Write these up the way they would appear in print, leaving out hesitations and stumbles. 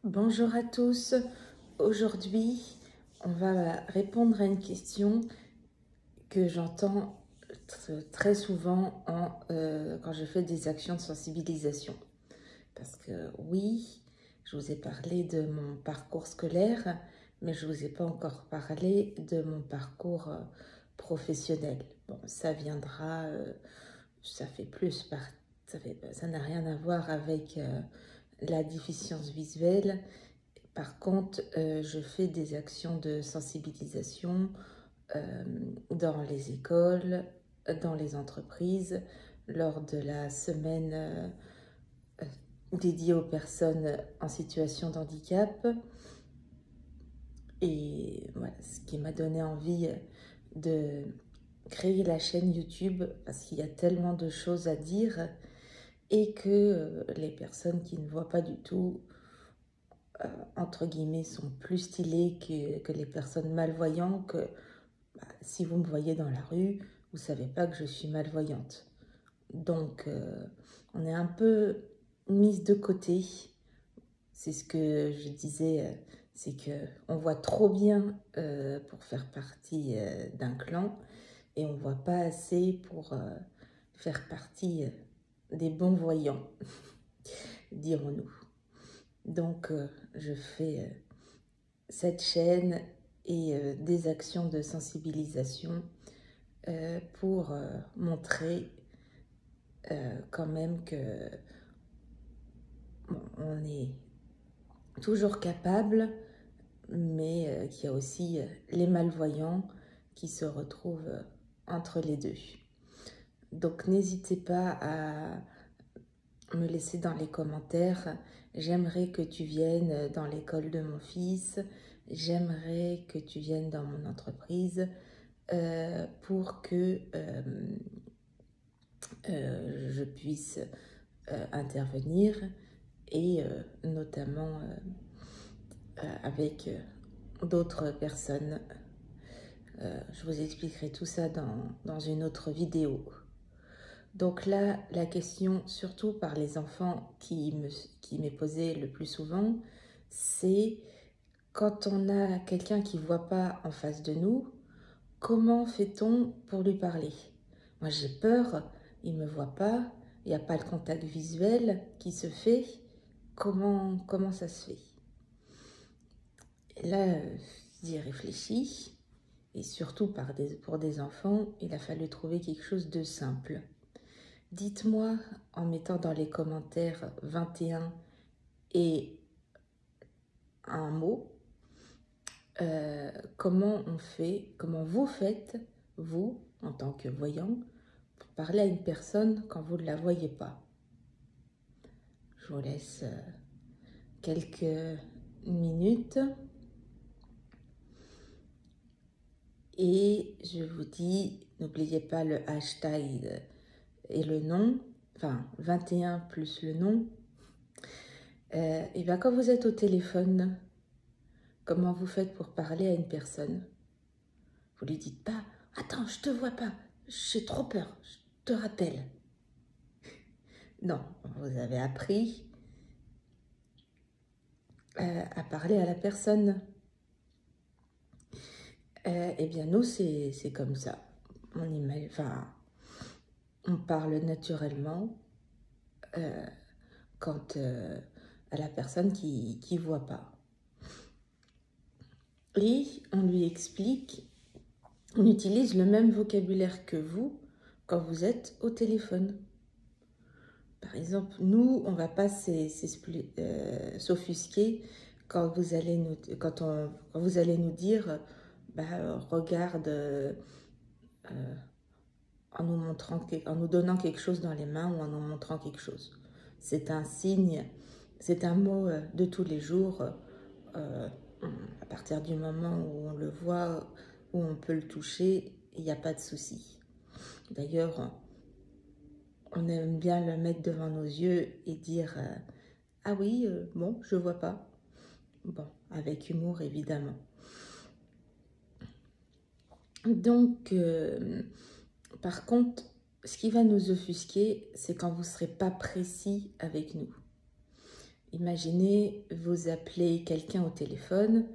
Bonjour à tous. Aujourd'hui, on va répondre à une question que j'entends très souvent quand je fais des actions de sensibilisation. Parce que oui, je vous ai parlé de mon parcours scolaire, mais je ne vous ai pas encore parlé de mon parcours professionnel. Bon, ça viendra, ça fait plus part, ça n'a rien à voir avec la déficience visuelle. Par contre, je fais des actions de sensibilisation dans les écoles, dans les entreprises, lors de la semaine dédiée aux personnes en situation de handicap. Et voilà, ce qui m'a donné envie de créer la chaîne YouTube, parce qu'il y a tellement de choses à dire et que les personnes qui ne voient pas du tout entre guillemets, sont plus stylées que les personnes malvoyantes, que si vous me voyez dans la rue, vous ne savez pas que je suis malvoyante. Donc, on est un peu mise de côté. C'est ce que je disais, c'est qu'on voit trop bien pour faire partie d'un clan et on ne voit pas assez pour faire partie des bons voyants, dirons-nous. Donc, je fais cette chaîne et des actions de sensibilisation pour montrer quand même que bon, on est toujours capable, mais qu'il y a aussi les malvoyants qui se retrouvent entre les deux. Donc n'hésitez pas à me laisser dans les commentaires. J'aimerais que tu viennes dans l'école de mon fils. J'aimerais que tu viennes dans mon entreprise pour que je puisse intervenir et notamment avec d'autres personnes. Je vous expliquerai tout ça dans une autre vidéo. Donc là, la question, surtout par les enfants qui m'est posée le plus souvent, c'est quand on a quelqu'un qui ne voit pas en face de nous, comment fait-on pour lui parler? Moi, j'ai peur, il ne me voit pas, il n'y a pas le contact visuel qui se fait. Comment ça se fait? Et là, j'y réfléchis, et surtout pour des enfants, il a fallu trouver quelque chose de simple. Dites-moi en mettant dans les commentaires 21 et un mot, comment vous faites, vous, en tant que voyant, pour parler à une personne quand vous ne la voyez pas. Je vous laisse quelques minutes et je vous dis, n'oubliez pas le hashtag et le nom, enfin 21 plus le nom. Et bien quand vous êtes au téléphone, comment vous faites pour parler à une personne? Vous lui dites pas « Attends, je te vois pas, j'ai trop peur, je te rappelle. » Non, vous avez appris à parler à la personne. Eh bien, nous, c'est comme ça. On parle naturellement quand à la personne qui ne voit pas. Et on lui explique, on utilise le même vocabulaire que vous quand vous êtes au téléphone. Par exemple, nous, on ne va pas s'offusquer quand vous allez nous dire regarde en nous donnant quelque chose dans les mains ou en nous montrant quelque chose. C'est un signe, c'est un mot de tous les jours. À partir du moment où on le voit, où on peut le toucher, il n'y a pas de souci. D'ailleurs, on aime bien le mettre devant nos yeux et dire ah oui, bon, je vois pas. Bon, avec humour évidemment. Donc, par contre, ce qui va nous offusquer, c'est quand vous ne serez pas précis avec nous. Imaginez, vous appelez quelqu'un au téléphone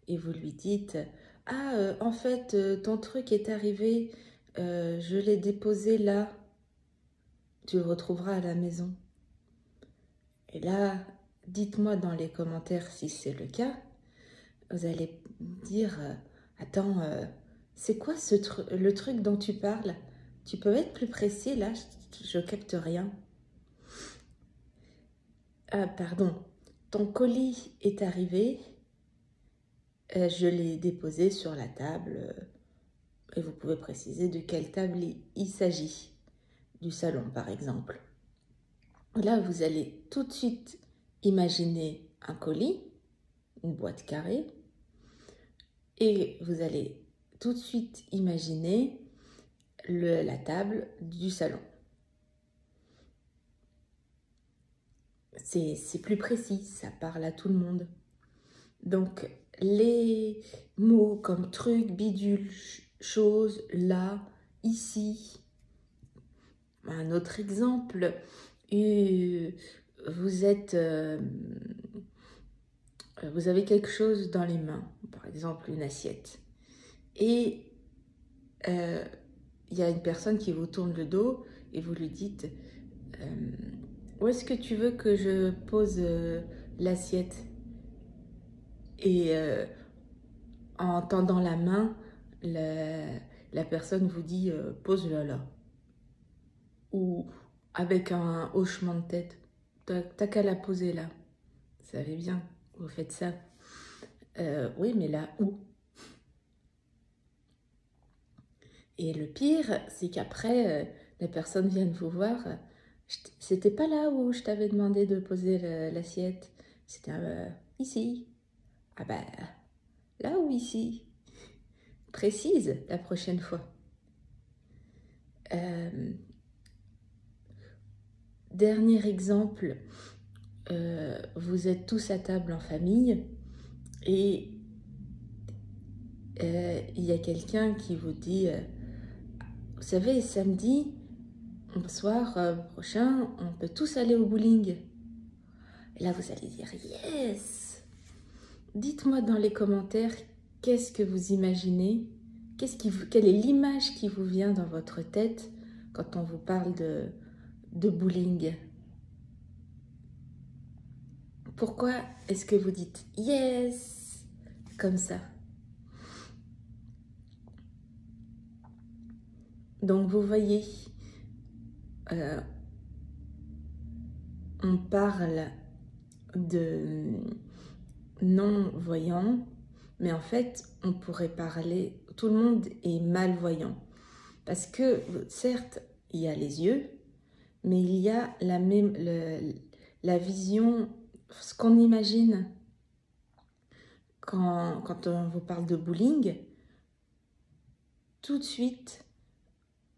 et vous lui dites « Ah, en fait, ton truc est arrivé, je l'ai déposé là, tu le retrouveras à la maison. » Et là, dites-moi dans les commentaires si c'est le cas. Vous allez dire Attends, c'est quoi le truc dont tu parles? Tu peux être plus précis là, je capte rien. Ah, pardon, ton colis est arrivé, je l'ai déposé sur la table et vous pouvez préciser de quelle table il s'agit, du salon par exemple. Là, vous allez tout de suite imaginer un colis, une boîte carrée, et vous allez tout de suite imaginer la table du salon. C'est plus précis, ça parle à tout le monde. Donc, les mots comme truc, bidule, chose, là, ici. Un autre exemple, vous avez quelque chose dans les mains, par exemple une assiette. Et il y a une personne qui vous tourne le dos et vous lui dites où est-ce que tu veux que je pose l'assiette? Et en tendant la main, la personne vous dit pose-la là. Ou avec un hochement de tête, t'as qu'à la poser là. Vous savez bien, vous faites ça. Oui, mais là où? Et le pire, c'est qu'après, la personne vient de vous voir. C'était pas là où je t'avais demandé de poser l'assiette. C'était ici. Ah bah, là ou ici? Précise la prochaine fois. Dernier exemple, vous êtes tous à table en famille et il y a quelqu'un qui vous dit vous savez, samedi soir prochain, on peut tous aller au bowling. Et là, vous allez dire yes. Dites-moi dans les commentaires qu'est-ce que vous imaginez, quelle est l'image qui vous vient dans votre tête quand on vous parle de bowling. Pourquoi est-ce que vous dites yes comme ça? Donc vous voyez, on parle de non-voyants, mais en fait, on pourrait parler, tout le monde est malvoyant. Parce que, certes, il y a les yeux, mais il y a la vision, ce qu'on imagine quand on vous parle de bowling. Tout de suite,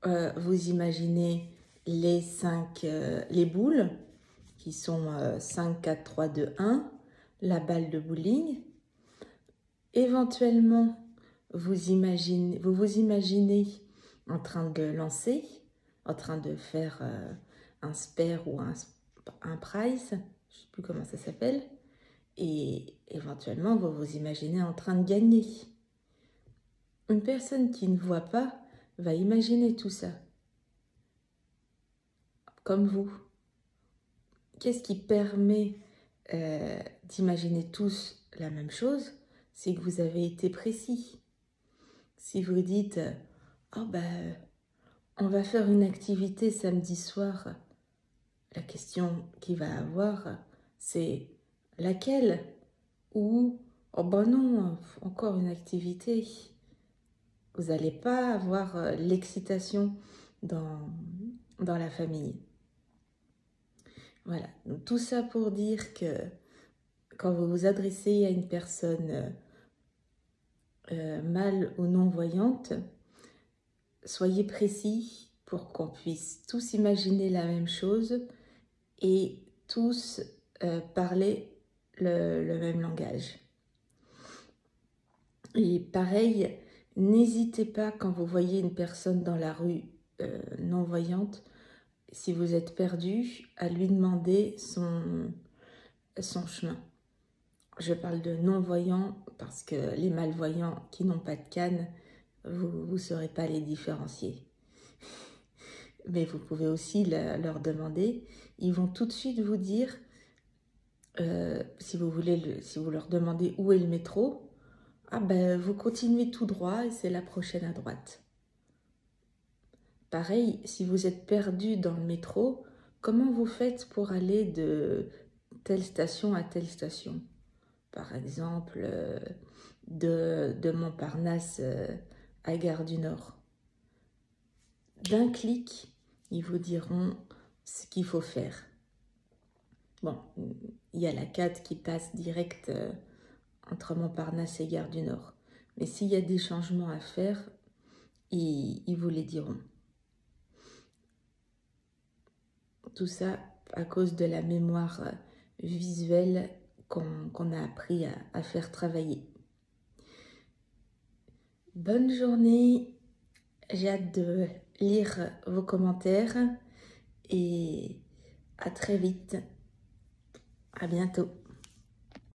vous imaginez les boules qui sont 5, 4, 3, 2, 1, la balle de bowling. Éventuellement, vous vous imaginez en train de lancer, en train de faire un spare ou un prize, je ne sais plus comment ça s'appelle, et éventuellement, vous vous imaginez en train de gagner. Une personne qui ne voit pas va imaginer tout ça, comme vous. Qu'est-ce qui permet d'imaginer tous la même chose? C'est que vous avez été précis. Si vous dites « Oh ben, on va faire une activité samedi soir », la question qu'il va avoir, c'est laquelle? Ou « Oh ben non, encore une activité ». Vous n'allez pas avoir l'excitation dans la famille. Voilà, donc tout ça pour dire que quand vous vous adressez à une personne mal ou non-voyante, soyez précis pour qu'on puisse tous imaginer la même chose et tous parler le même langage. Et pareil, n'hésitez pas quand vous voyez une personne dans la rue non-voyante, si vous êtes perdu, à lui demander son chemin. Je parle de non-voyants parce que les malvoyants qui n'ont pas de canne, vous ne saurez pas les différencier. Mais vous pouvez aussi leur demander. Ils vont tout de suite vous dire, si vous leur demandez où est le métro, ah ben vous continuez tout droit et c'est la prochaine à droite. Pareil, si vous êtes perdu dans le métro, comment vous faites pour aller de telle station à telle station? Par exemple, de Montparnasse à Gare du Nord. D'un clic, ils vous diront ce qu'il faut faire. Bon, il y a la 4 qui passe direct entre Montparnasse et Gare du Nord. Mais s'il y a des changements à faire, ils vous les diront. Tout ça à cause de la mémoire visuelle qu'on a appris à faire travailler. Bonne journée, j'ai hâte de lire vos commentaires et à très vite. À bientôt.